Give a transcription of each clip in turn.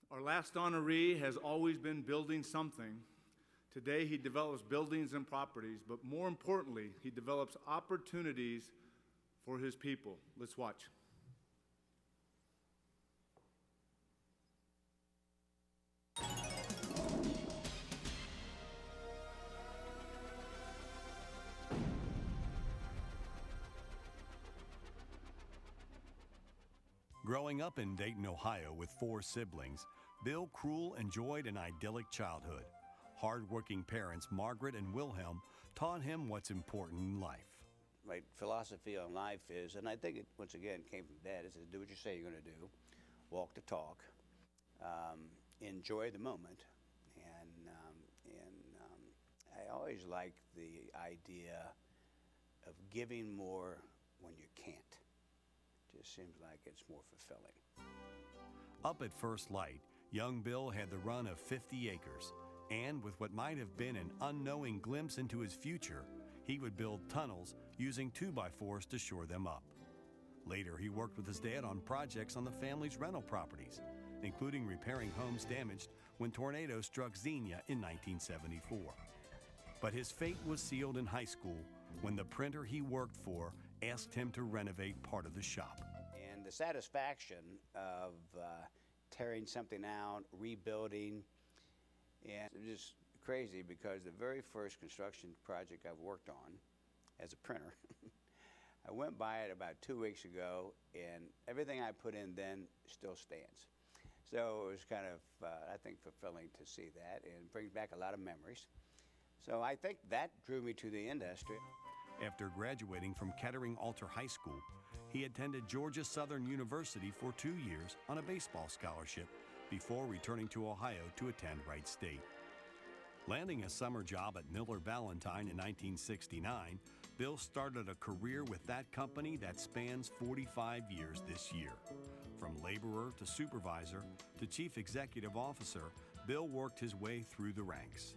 Our last honoree has always been building something. Today he develops buildings and properties, but more importantly, he develops opportunities for his people. Let's watch. Growing up in Dayton, Ohio with 4 siblings, Bill Krul enjoyed an idyllic childhood. Hard-working parents Margaret and Wilhelm taught him what's important in life. My philosophy on life is, and I think it once again came from Dad, is to do what you say you're going to do, walk the talk, enjoy the moment, and I always like the idea of giving more when you can't. Just seems like it's more fulfilling. Up at first light, young Bill had the run of 50 acres, and with what might have been an unknowing glimpse into his future, he would build tunnels using 2x4s to shore them up. Later, he worked with his dad on projects on the family's rental properties, including repairing homes damaged when tornadoes struck Xenia in 1974. But his fate was sealed in high school when the printer he worked for asked him to renovate part of the shop. And the satisfaction of tearing something out, rebuilding, and it was just crazy because the very first construction project I've worked on as a printer, I went by it about 2 weeks ago, and everything I put in then still stands. So it was kind of, I think, fulfilling to see that, and it brings back a lot of memories. So I think that drew me to the industry. After graduating from Kettering-Alter High School, he attended Georgia Southern University for 2 years on a baseball scholarship before returning to Ohio to attend Wright State. Landing a summer job at Miller Valentine in 1969, Bill started a career with that company that spans 45 years this year. From laborer to supervisor to chief executive officer, Bill worked his way through the ranks.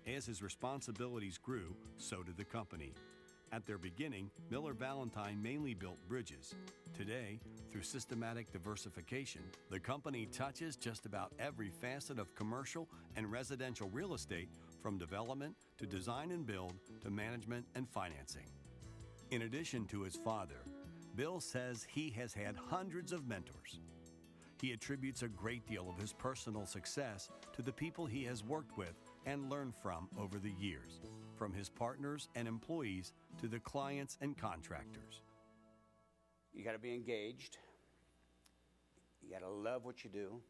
As his responsibilities grew, so did the company. At their beginning, Miller Valentine mainly built bridges. Today, through systematic diversification, the company touches just about every facet of commercial and residential real estate, from development to design and build to management and financing. In addition to his father, Bill says he has had hundreds of mentors. He attributes a great deal of his personal success to the people he has worked with and learned from over the years, from his partners and employees to the clients and contractors. You got to be engaged. You got to love what you do.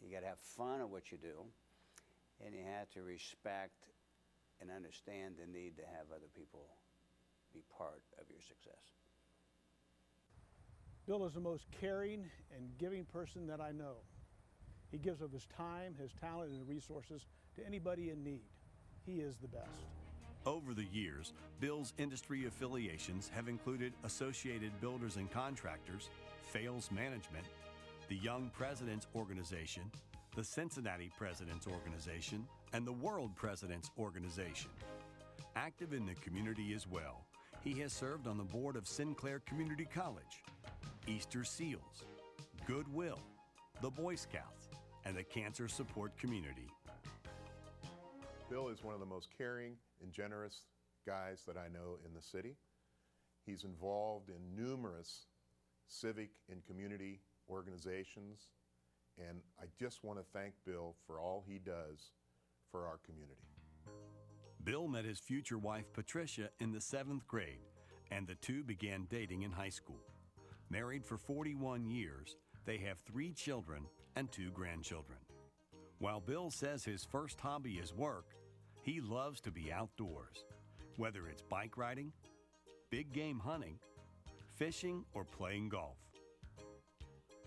You got to have fun at what you do. And you have to respect and understand the need to have other people be part of your success. Bill is the most caring and giving person that I know. He gives of his time, his talent, and resources to anybody in need. He is the best. Over the years, Bill's industry affiliations have included Associated Builders and Contractors, Fales Management, the Young Presidents Organization, the Cincinnati Presidents Organization, and the World Presidents Organization. Active in the community as well, he has served on the board of Sinclair Community College, Easter Seals, Goodwill, the Boy Scouts, and the Cancer Support Community. Bill is one of the most caring and generous guys that I know in the city. He's involved in numerous civic and community organizations, and I just want to thank Bill for all he does for our community. Bill met his future wife Patricia in the 7th grade, and the two began dating in high school. Married for 41 years, they have 3 children and 2 grandchildren. While Bill says his first hobby is work, he loves to be outdoors, whether it's bike riding, big game hunting, fishing, or playing golf.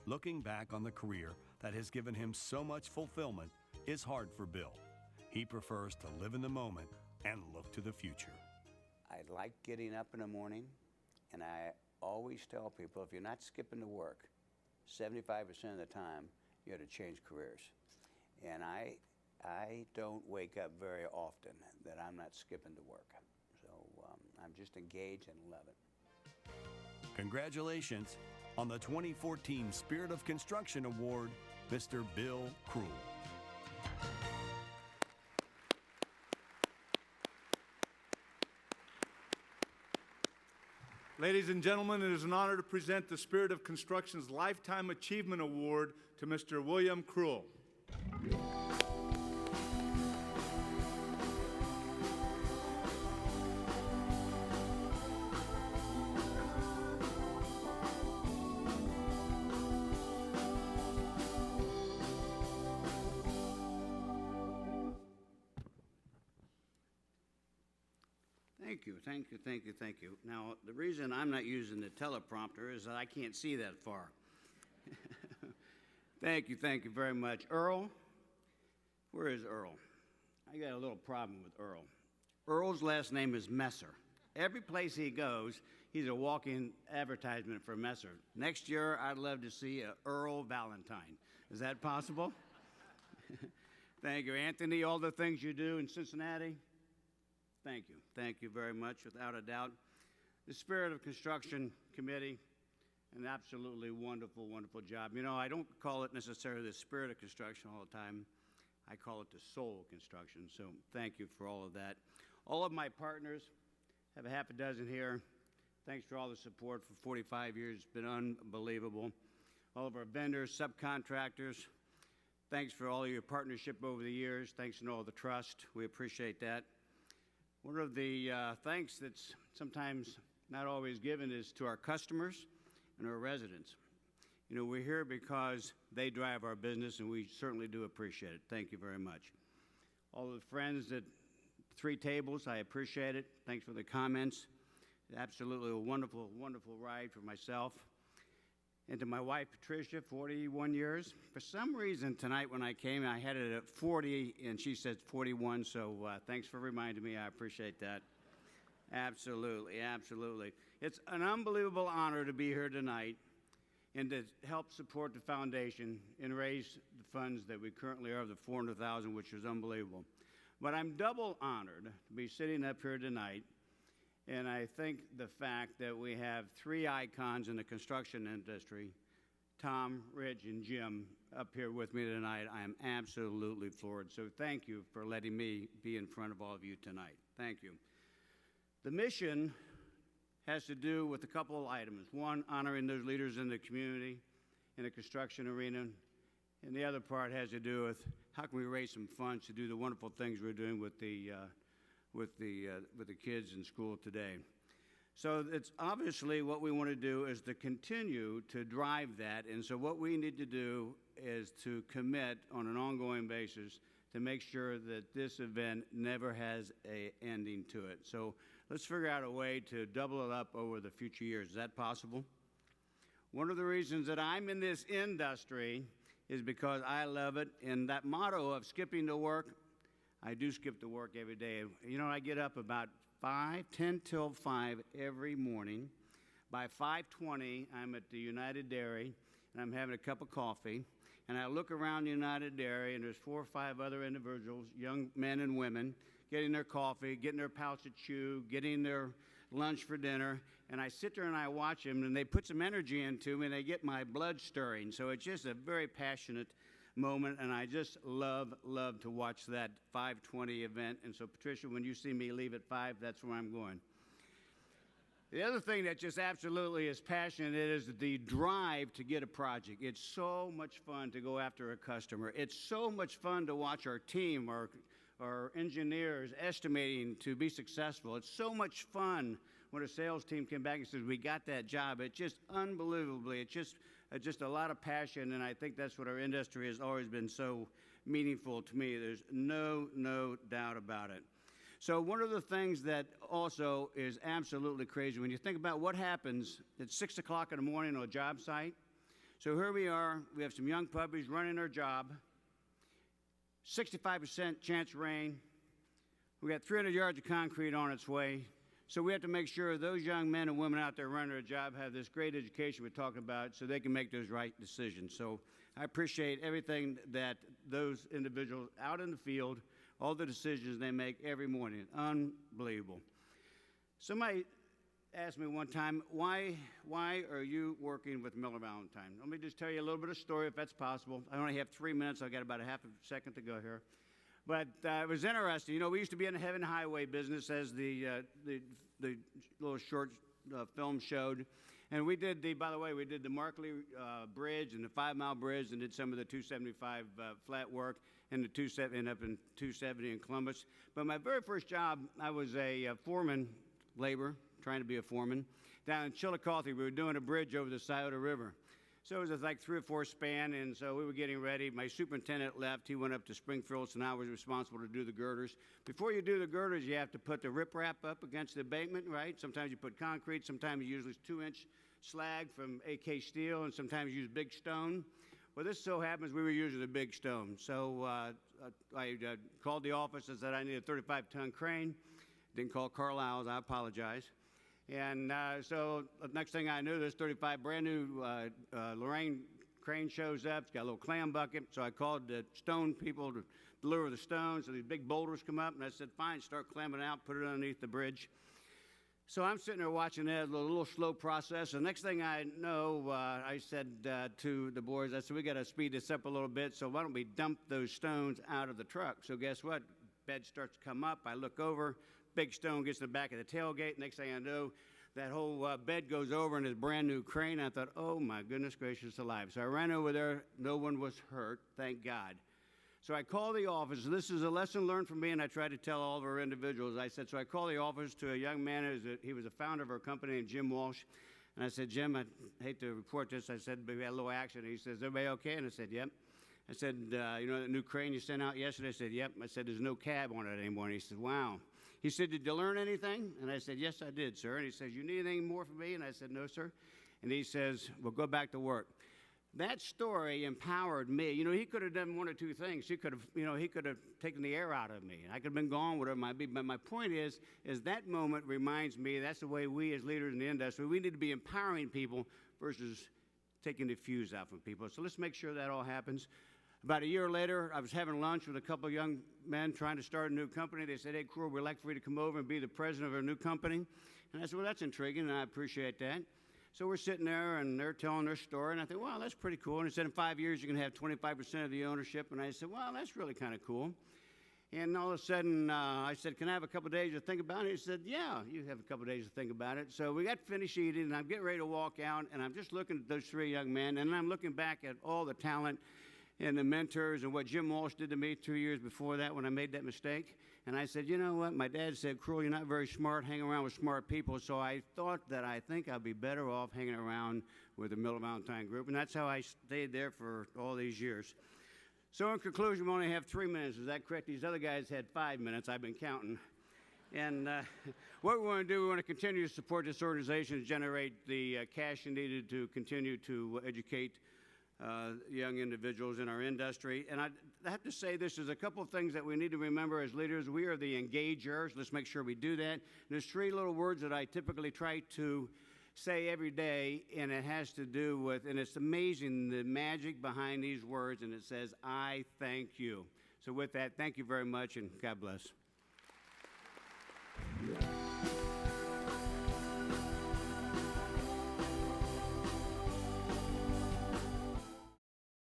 Looking back on the career that has given him so much fulfillment is hard for Bill. He prefers to live in the moment and look to the future. I like getting up in the morning, and I always tell people, if you're not skipping to work, 75% of the time, you have to change careers. And I don't wake up very often that I'm not skipping to work. So I'm just engaged and love it. Congratulations on the 2014 Spirit of Construction Award, Mr. Bill Krul. Ladies and gentlemen, it is an honor to present the Spirit of Construction's Lifetime Achievement Award to Mr. William Kurl. Thank you. Now, the reason I'm not using the teleprompter is that I can't see that far. Thank you very much. Earl, where is Earl? I got a little problem with Earl. Earl's last name is Messer. Every place he goes, he's a walking advertisement for Messer. Next year, I'd love to see a Earl Valentine. Is that possible? Thank you, Anthony, all the things you do in Cincinnati. Thank you very much, without a doubt. The Spirit of Construction Committee, an absolutely wonderful, wonderful job. You know, I don't call it necessarily the Spirit of Construction all the time. I call it the Soul of Construction, so thank you for all of that. All of my partners, have a half a dozen here. Thanks for all the support for 45 years. It's been unbelievable. All of our vendors, subcontractors, thanks for all of your partnership over the years. Thanks for all the trust. We appreciate that. One of the thanks that's sometimes not always given is to our customers and our residents. You know, we're here because they drive our business, and we certainly do appreciate it. Thank you very much. All of the friends at three tables, I appreciate it. Thanks for the comments. Absolutely a wonderful, wonderful ride for myself. And to my wife, Patricia, 41 years. For some reason tonight when I came, I had it at 40, and she said 41, so thanks for reminding me. I appreciate that. Absolutely, absolutely. It's an unbelievable honor to be here tonight and to help support the foundation and raise the funds that we currently are, the $400,000, which is unbelievable. But I'm double honored to be sitting up here tonight. And I think the fact that we have three icons in the construction industry, Tom, Rich, and Jim, up here with me tonight, I am absolutely floored. So thank you for letting me be in front of all of you tonight. Thank you. The mission has to do with a couple of items. One, honoring those leaders in the community, in the construction arena. And the other part has to do with how can we raise some funds to do the wonderful things we're doing with the kids in school today. So it's obviously what we want to do is to continue to drive that. And so what we need to do is to commit on an ongoing basis to make sure that this event never has an ending to it. So let's figure out a way to double it up over the future years. Is that possible? One of the reasons that I'm in this industry is because I love it. And that motto of skipping to work, I do skip to work every day. You know, I get up about 10 till 5 every morning. By 5:20, I'm at the United Dairy, and I'm having a cup of coffee. And I look around the United Dairy, and there's 4 or 5 other individuals, young men and women, getting their coffee, getting their pouch of chew, getting their lunch for dinner. And I sit there and I watch them, and they put some energy into me, and they get my blood stirring. So it's just a very passionate moment, and I just love to watch that 5:20 event. And so, Patricia, when you see me leave at 5, that's where I'm going. The other thing that just absolutely is passionate is the drive to get a project. It's so much fun to go after a customer. It's so much fun to watch our team, our engineers estimating to be successful. It's so much fun when a sales team came back and says, we got that job. It's just unbelievably, it's just a lot of passion, and I think that's what our industry has always been so meaningful to me. There's no doubt about it. So one of the things that also is absolutely crazy, when you think about what happens at 6 o'clock in the morning on a job site. So here we are, we have some young puppies running their job, 65% chance of rain. We got 300 yards of concrete on its way. So we have to make sure those young men and women out there running their job have this great education we're talking about so they can make those right decisions. So I appreciate everything that those individuals out in the field, all the decisions they make every morning. Unbelievable. Somebody asked me one time, why are you working with Miller Valentine? Let me just tell you a little bit of story, if that's possible. I only have 3 minutes. I've got about a half a second to go here. But it was interesting. You know, we used to be in the heavy and highway business, as the little short film showed. And we did by the way, we did the Markley Bridge and the 5 Mile Bridge, and did some of the 275 flat work, and the 270 up in 270 in Columbus. But my very first job, I was a foreman, labor, trying to be a foreman, down in Chillicothe. We were doing a bridge over the Scioto River. So it was like 3 or 4 span, and so we were getting ready. My superintendent left. He went up to Springfield, so now I was responsible to do the girders. Before you do the girders, you have to put the riprap up against the abatement, right? Sometimes you put concrete. Sometimes you use 2-inch slag from AK steel, and sometimes you use big stone. Well, this so happens we were using a big stone. So I called the office and said I need a 35-ton crane. Didn't call Carlisle's. I apologize. And so the next thing I knew, this 35 brand new Lorraine crane shows up. It's got a little clam bucket. So I called the stone people to deliver the stones. So these big boulders come up, and I said, fine, start clamming out, put it underneath the bridge. So I'm sitting there watching that, a little slow process. The next thing I know, I said to the boys, I said, we got to speed this up a little bit, so why don't we dump those stones out of the truck? So guess what? Bed starts to come up. I look over. Big stone gets to the back of the tailgate. Next thing I know, that whole bed goes over in this brand new crane. I thought, oh my goodness gracious alive. So I ran over there. No one was hurt, thank God. So I called the office. This is a lesson learned from me, and I try to tell all of our individuals. I said, so I called the office to a young man. He was a founder of our company named Jim Walsh. And I said, Jim, I hate to report this. I said, but we had a little accident. He says, everybody okay? And I said, yep. I said, you know that new crane you sent out yesterday? I said, yep. I said, there's no cab on it anymore. And he said, wow. He said, did you learn anything? And I said, yes, I did, sir. And he says, you need anything more from me? And I said, no, sir. And he says, well, go back to work. That story empowered me. You know, he could have done 1 or 2 things. He could have taken the air out of me. I could have been gone, whatever it might be. But my point is that moment reminds me that's the way we as leaders in the industry, we need to be empowering people versus taking the fuse out from people. So let's make sure that all happens. About a year later, I was having lunch with a couple of young men trying to start a new company. They said, hey, Kurl, we'd like for you to come over and be the president of our new company. And I said, well, that's intriguing, and I appreciate that. So we're sitting there, and they're telling their story, and I think, well, that's pretty cool. And he said, in 5 years, you're going to have 25% of the ownership. And I said, well, that's really kind of cool. And all of a sudden, I said, can I have a couple of days to think about it? He said, yeah, you have a couple of days to think about it. So we got finished eating, and I'm getting ready to walk out, and I'm just looking at those 3 young men, and I'm looking back at all the talent and the mentors and what Jim Walsh did to me 2 years before that when I made that mistake. And I said, you know what? My dad said, Krul, you're not very smart. Hang around with smart people. So I thought that I think I'd be better off hanging around with the Miller Valentine Group. And that's how I stayed there for all these years. So in conclusion, we only have 3 minutes. Is that correct? These other guys had 5 minutes. I've been counting. And what we want to do, we want to continue to support this organization to generate the cash needed to continue to educate young individuals in our industry. And I have to say this, there's a couple of things that we need to remember as leaders. We are the engagers. Let's make sure we do that. There's 3 little words that I typically try to say every day, and it has to do with, and it's amazing the magic behind these words, and it says, I thank you. So with that, thank you very much, and God bless.